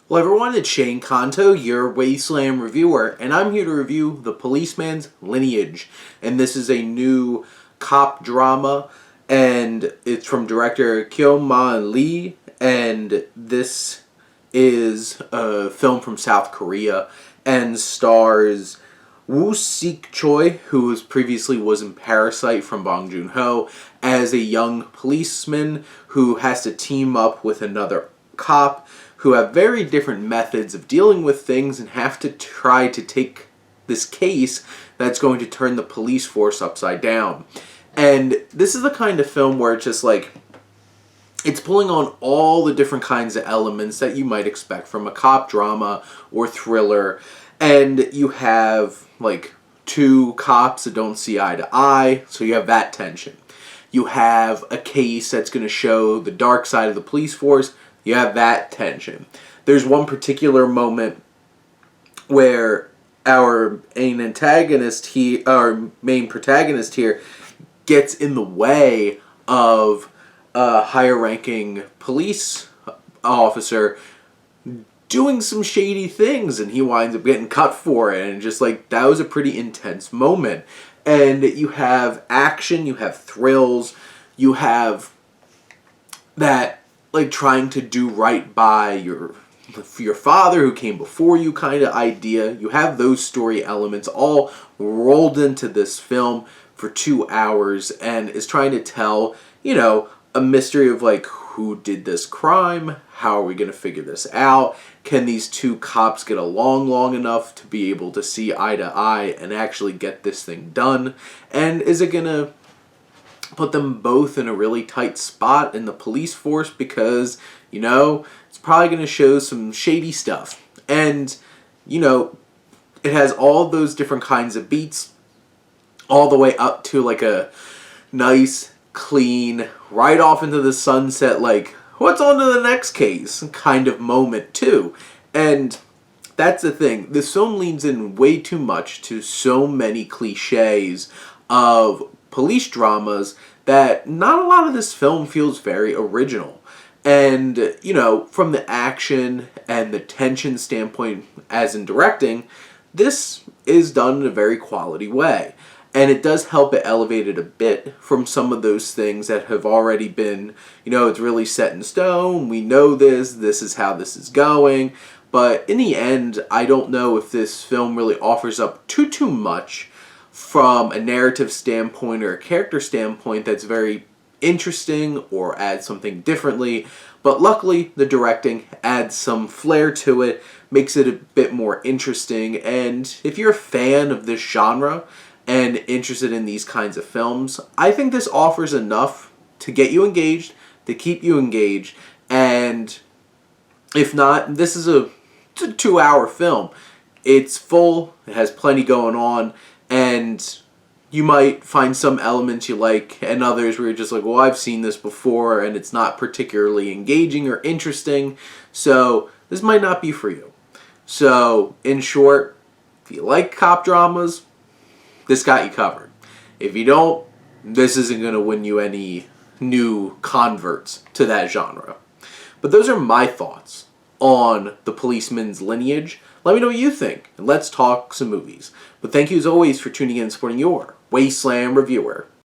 Hello everyone, it's Shane Kanto, your Wasteland reviewer, and I'm here to review The Policeman's Lineage. And this is a new cop drama, and it's from director Kyu-Maan Lee, and this is a film from South Korea, and stars Woo-sik Choi, who previously was in Parasite from Bong Joon-ho, as a young policeman who has to team up with another cop who have very different methods of dealing with things and have to try to take this case that's going to turn the police force upside down. And this is the kind of film where it's just like, it's pulling on all the different kinds of elements that you might expect from a cop drama or thriller. And you have like two cops that don't see eye to eye, so you have that tension. You have a case that's going to show the dark side of the police force. You have that tension. There's one particular moment where our main protagonist here gets in the way of a higher-ranking police officer doing some shady things, and he winds up getting cut for it, and just like, that was a pretty intense moment. And you have action, you have thrills, you have that like trying to do right by your father who came before you kind of idea. You have those story elements all rolled into this film for 2 hours, and is trying to tell, you know, a mystery of like, who did this crime? How are we going to figure this out? Can these two cops get along long enough to be able to see eye to eye and actually get this thing done? And is it going to put them both in a really tight spot in the police force, because, you know, it's probably going to show some shady stuff. And, you know, it has all those different kinds of beats, all the way up to like a nice, clean, right off into the sunset, like, what's on to the next case kind of moment too. And that's the thing. This film leans in way too much to so many cliches of police dramas that not a lot of this film feels very original. And, you know, from the action and the tension standpoint, as in directing, this is done in a very quality way. And it does help it elevate it a bit from some of those things that have already been, you know, it's really set in stone, we know this is how this is going. But in the end, I don't know if this film really offers up too much from a narrative standpoint or a character standpoint that's very interesting or adds something differently. But luckily, the directing adds some flair to it, makes it a bit more interesting. And if you're a fan of this genre and interested in these kinds of films, I think this offers enough to get you engaged, to keep you engaged. And if not, this is it's a 2-hour film. It's full, it has plenty going on, and you might find some elements you like and others where you're just like, well, I've seen this before and it's not particularly engaging or interesting, so this might not be for you. So, in short, if you like cop dramas, this got you covered. If you don't, this isn't going to win you any new converts to that genre. But those are my thoughts on The Policeman's Lineage. Let me know what you think, and let's talk some movies. But thank you as always for tuning in and supporting your Wasteland reviewer.